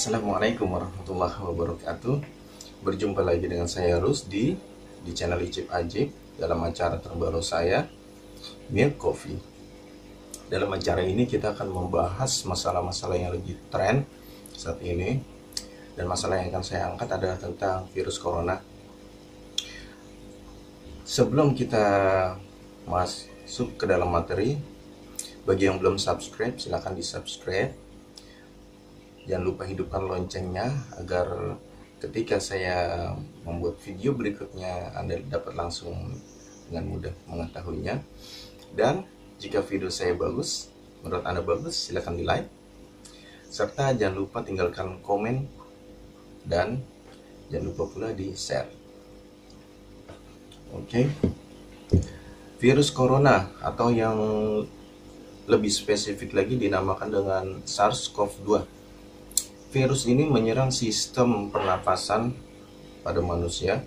Assalamualaikum warahmatullahi wabarakatuh. Berjumpa lagi dengan saya Rusdi di channel Icip Ajib dalam acara terbaru saya, Milk Coffee. Dalam acara ini kita akan membahas masalah-masalah yang lagi tren saat ini. Dan masalah yang akan saya angkat adalah tentang virus corona. Sebelum kita masuk ke dalam materi, bagi yang belum subscribe silahkan di subscribe. Jangan lupa hidupkan loncengnya agar ketika saya membuat video berikutnya Anda dapat langsung dengan mudah mengetahuinya. Dan jika video saya bagus, menurut Anda bagus, silahkan di like. Serta jangan lupa tinggalkan komen dan jangan lupa pula di share. Oke. Virus corona atau yang lebih spesifik lagi dinamakan dengan SARS-CoV-2. Virus ini menyerang sistem pernapasan pada manusia.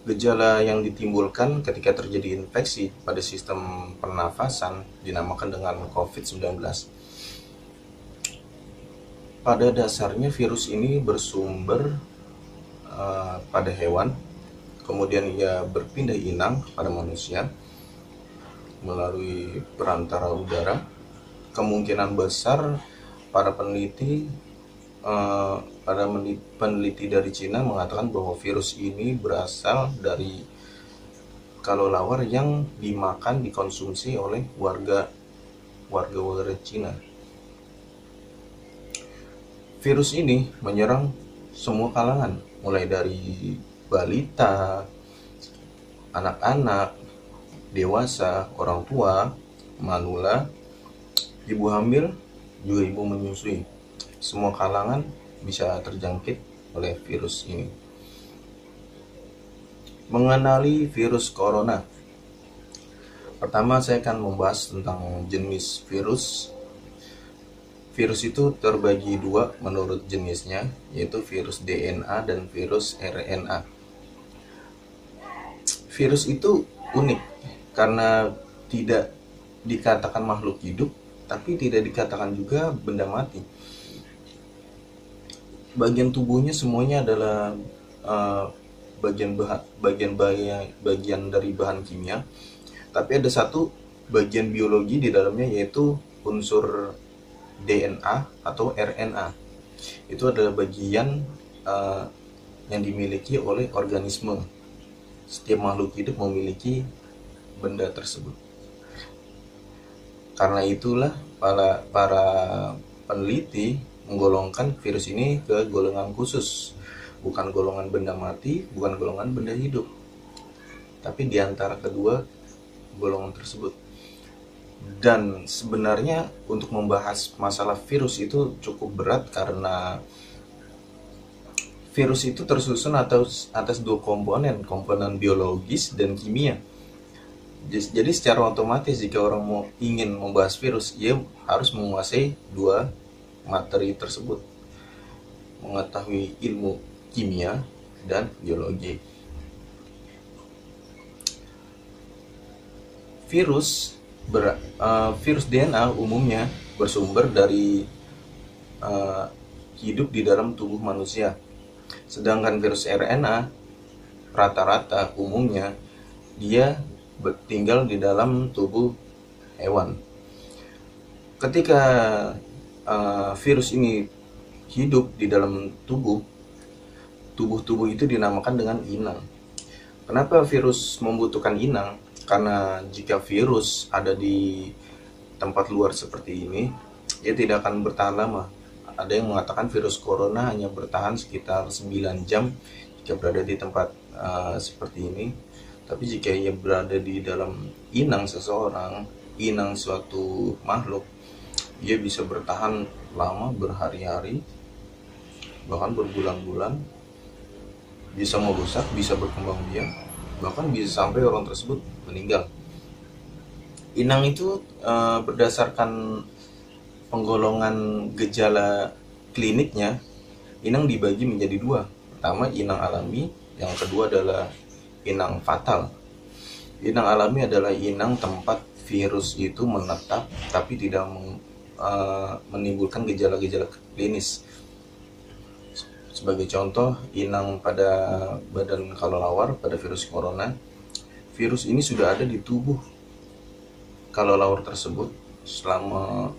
Gejala yang ditimbulkan ketika terjadi infeksi pada sistem pernafasan dinamakan dengan COVID-19. Pada dasarnya virus ini bersumber pada hewan, kemudian ia berpindah inang pada manusia melalui perantara udara. Kemungkinan besar para peneliti dari Cina mengatakan bahwa virus ini berasal dari kelelawar yang dikonsumsi oleh warga Cina. Virus ini menyerang semua kalangan, mulai dari balita, anak-anak, dewasa, orang tua, manula, ibu hamil, juga ibu menyusui. Semua kalangan bisa terjangkit oleh virus ini. Mengenali virus corona. Pertama saya akan membahas tentang jenis virus. Virus itu terbagi dua menurut jenisnya, yaitu virus DNA dan virus RNA. Virus itu unik karena tidak dikatakan makhluk hidup, tapi tidak dikatakan juga benda mati. Bagian tubuhnya semuanya adalah bagian dari bahan kimia, tapi ada satu bagian biologi di dalamnya, yaitu unsur DNA atau RNA. Itu adalah bagian yang dimiliki oleh organisme. Setiap makhluk hidup memiliki benda tersebut. Karena itulah para peneliti menggolongkan virus ini ke golongan khusus, bukan golongan benda mati, bukan golongan benda hidup, tapi di antara kedua golongan tersebut. Dan sebenarnya untuk membahas masalah virus itu cukup berat karena virus itu tersusun atas dua komponen biologis dan kimia. Jadi secara otomatis jika orang ingin membahas virus, ia harus menguasai dua materi tersebut, mengetahui ilmu kimia dan biologi. Virus DNA umumnya bersumber dari hidup di dalam tubuh manusia, sedangkan virus RNA rata-rata umumnya dia tinggal di dalam tubuh hewan. Ketika virus ini hidup di dalam tubuh itu dinamakan dengan inang. Kenapa virus membutuhkan inang? Karena jika virus ada di tempat luar seperti ini, ia tidak akan bertahan lama. Ada yang mengatakan virus corona hanya bertahan sekitar 9 jam jika berada di tempat seperti ini. Tapi jika ia berada di dalam inang seseorang, inang suatu makhluk, ia bisa bertahan lama, berhari-hari, bahkan berbulan-bulan, bisa merusak, bisa berkembang biak, bahkan bisa sampai orang tersebut meninggal. Inang itu berdasarkan penggolongan gejala kliniknya, inang dibagi menjadi dua. Pertama, inang alami, yang kedua adalah inang fatal. Inang alami adalah inang tempat virus itu menetap tapi tidak menimbulkan gejala-gejala klinis. Sebagai contoh, inang pada badan kelelawar pada virus corona. Virus ini sudah ada di tubuh kelelawar tersebut selama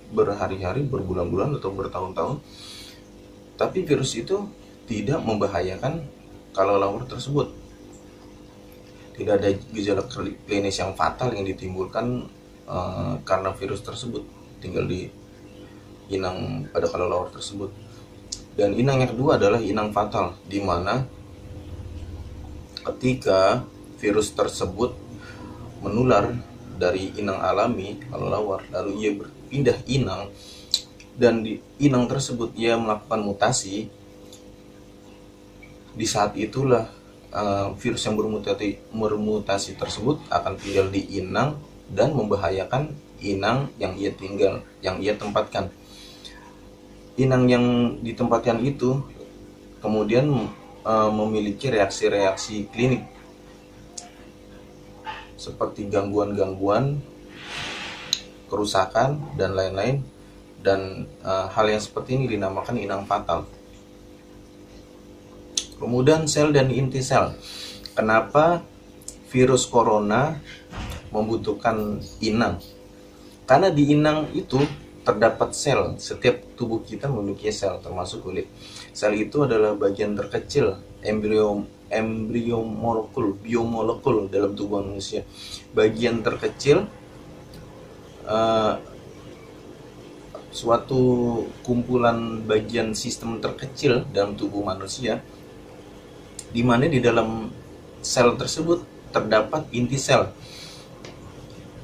berhari-hari, berbulan-bulan, atau bertahun-tahun. Tapi virus itu tidak membahayakan kelelawar tersebut. Tidak ada gejala klinis yang fatal yang ditimbulkan karena virus tersebut tinggal di inang pada kelelawar tersebut. Dan inang yang kedua adalah inang fatal, di mana ketika virus tersebut menular dari inang alami kelelawar, lalu ia berpindah inang, dan di inang tersebut ia melakukan mutasi. Di saat itulah virus yang bermutasi tersebut akan tinggal di inang dan membahayakan inang yang ia tempatkan. Inang yang ditempatkan itu kemudian memiliki reaksi-reaksi klinik seperti gangguan-gangguan, kerusakan, dan lain-lain. Dan hal yang seperti ini dinamakan inang fatal. Kemudian sel dan inti sel. Kenapa virus corona membutuhkan inang? Karena di inang itu terdapat sel. Setiap tubuh kita memiliki sel, termasuk kulit. Sel itu adalah bagian terkecil biomolekul dalam tubuh manusia. Bagian terkecil, suatu kumpulan bagian sistem terkecil dalam tubuh manusia, di mana di dalam sel tersebut terdapat inti sel.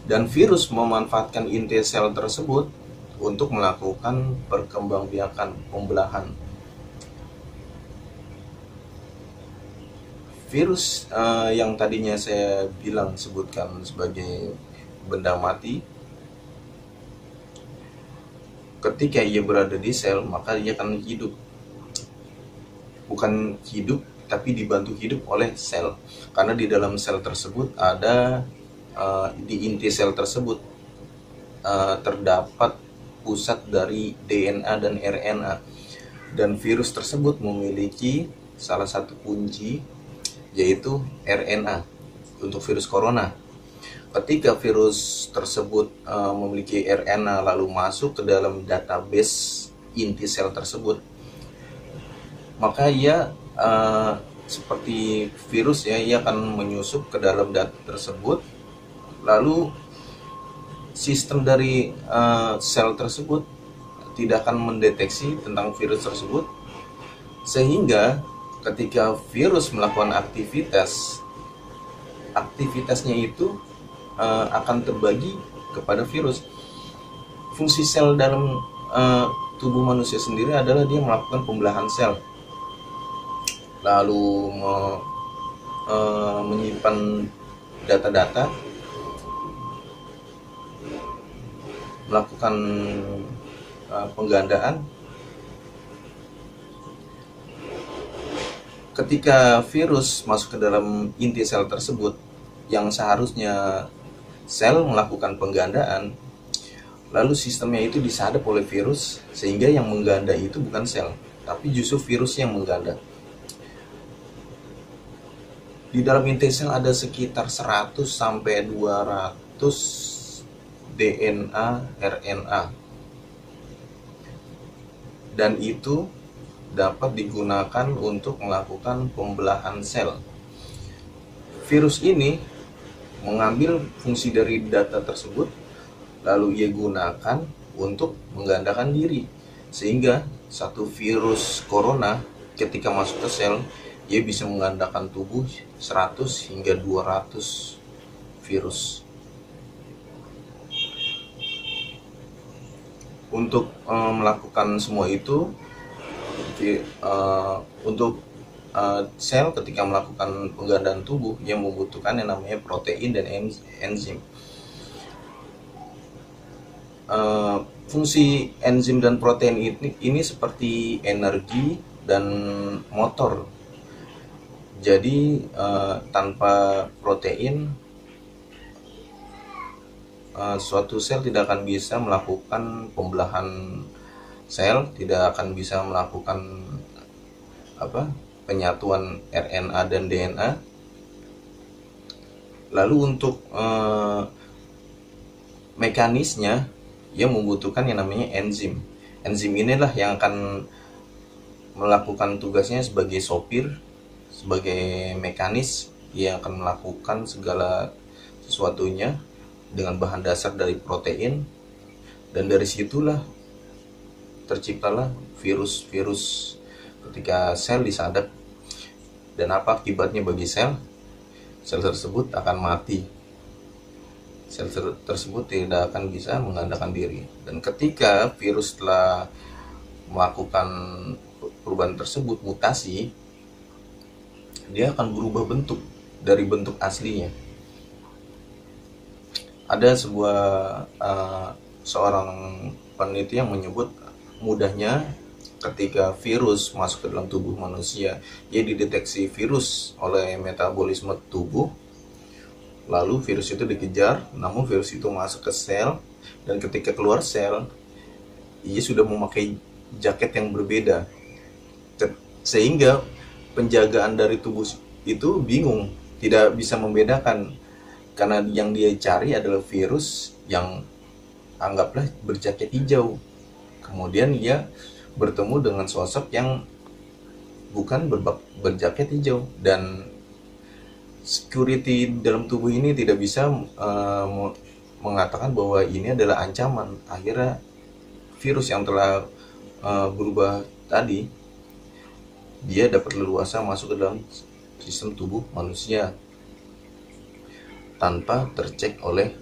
Dan virus memanfaatkan inti sel tersebut untuk melakukan perkembangbiakan, pembelahan. Virus yang tadinya saya sebutkan sebagai benda mati, ketika ia berada di sel, maka ia akan hidup. Bukan hidup, tapi dibantu hidup oleh sel. Karena di dalam sel tersebut ada, di inti sel tersebut terdapat pusat dari DNA dan RNA. Dan virus tersebut memiliki salah satu kunci, yaitu RNA untuk virus corona. Ketika virus tersebut memiliki RNA lalu masuk ke dalam database inti sel tersebut, maka ia seperti virus ya, ia akan menyusup ke dalam data tersebut. Lalu sistem dari sel tersebut tidak akan mendeteksi tentang virus tersebut, sehingga ketika virus melakukan aktivitasnya itu akan terbagi kepada virus. Fungsi sel dalam tubuh manusia sendiri adalah dia melakukan pembelahan sel, lalu menyimpan data-data, melakukan penggandaan. Ketika virus masuk ke dalam inti sel tersebut, yang seharusnya sel melakukan penggandaan, lalu sistemnya itu disadap oleh virus, sehingga yang mengganda itu bukan sel, tapi justru virus yang mengganda. Di dalam inti sel ada sekitar 100 sampai 200 DNA, RNA, dan itu dapat digunakan untuk melakukan pembelahan sel. Virus ini mengambil fungsi dari data tersebut, lalu ia gunakan untuk menggandakan diri, sehingga satu virus corona ketika masuk ke sel, ia bisa menggandakan tubuh 100 hingga 200 virus. Untuk melakukan semua itu, untuk sel ketika melakukan penggandaan tubuh, yang membutuhkan yang namanya protein dan enzim. Fungsi enzim dan protein ini seperti energi dan motor. Jadi tanpa protein suatu sel tidak akan bisa melakukan pembelahan sel, tidak akan bisa melakukan penyatuan RNA dan DNA. Lalu untuk mekanisnya, ia membutuhkan yang namanya enzim. Enzim inilah yang akan melakukan tugasnya sebagai sopir, sebagai mekanis. Ia akan melakukan segala sesuatunya dengan bahan dasar dari protein, dan dari situlah terciptalah virus-virus ketika sel disadap. Dan apa akibatnya bagi sel? Sel tersebut akan mati. Sel tersebut tidak akan bisa mengandalkan diri. Dan ketika virus telah melakukan perubahan tersebut, mutasi, dia akan berubah bentuk dari bentuk aslinya. Ada seorang peneliti yang menyebut mudahnya ketika virus masuk ke dalam tubuh manusia, ia dideteksi virus oleh metabolisme tubuh, lalu virus itu dikejar, namun virus itu masuk ke sel, dan ketika keluar sel, ia sudah memakai jaket yang berbeda, sehingga penjagaan dari tubuh itu bingung, tidak bisa membedakan, karena yang dia cari adalah virus yang anggaplah berjaket hijau. Kemudian ia bertemu dengan sosok yang bukan berjaket hijau, dan security dalam tubuh ini tidak bisa mengatakan bahwa ini adalah ancaman. Akhirnya virus yang telah berubah tadi, dia dapat leluasa masuk ke dalam sistem tubuh manusia tanpa tercek oleh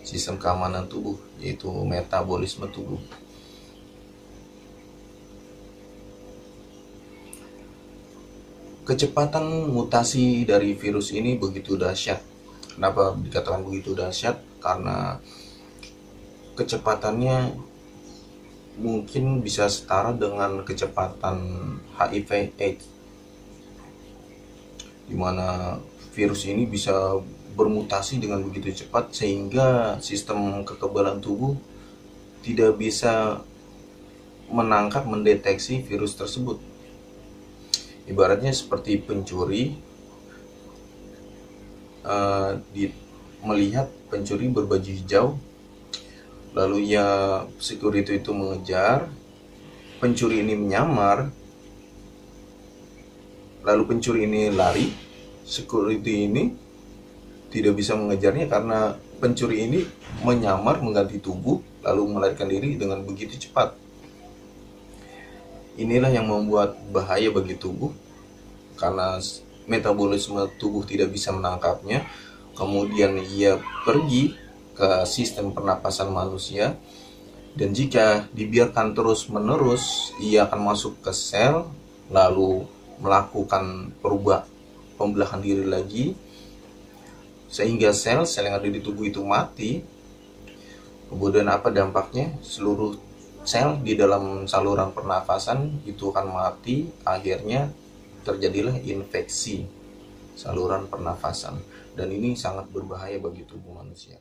sistem keamanan tubuh, yaitu metabolisme tubuh. Kecepatan mutasi dari virus ini begitu dahsyat. Kenapa dikatakan begitu dahsyat? Karena kecepatannya mungkin bisa setara dengan kecepatan HIV/AIDS, di mana virus ini bisa bermutasi dengan begitu cepat sehingga sistem kekebalan tubuh tidak bisa menangkap, mendeteksi virus tersebut. Ibaratnya seperti pencuri melihat pencuri berbaju hijau, lalu security itu mengejar, pencuri ini menyamar, lalu pencuri ini lari, security ini tidak bisa mengejarnya karena pencuri ini menyamar mengganti tubuh lalu melarikan diri dengan begitu cepat. Inilah yang membuat bahaya bagi tubuh, karena metabolisme tubuh tidak bisa menangkapnya. Kemudian ia pergi ke sistem pernapasan manusia, dan jika dibiarkan terus-menerus, ia akan masuk ke sel, lalu melakukan pembelahan diri lagi, sehingga sel yang ada di tubuh itu mati. Kemudian apa dampaknya? Seluruh sel di dalam saluran pernafasan itu akan mati. Akhirnya terjadilah infeksi saluran pernafasan, dan ini sangat berbahaya bagi tubuh manusia.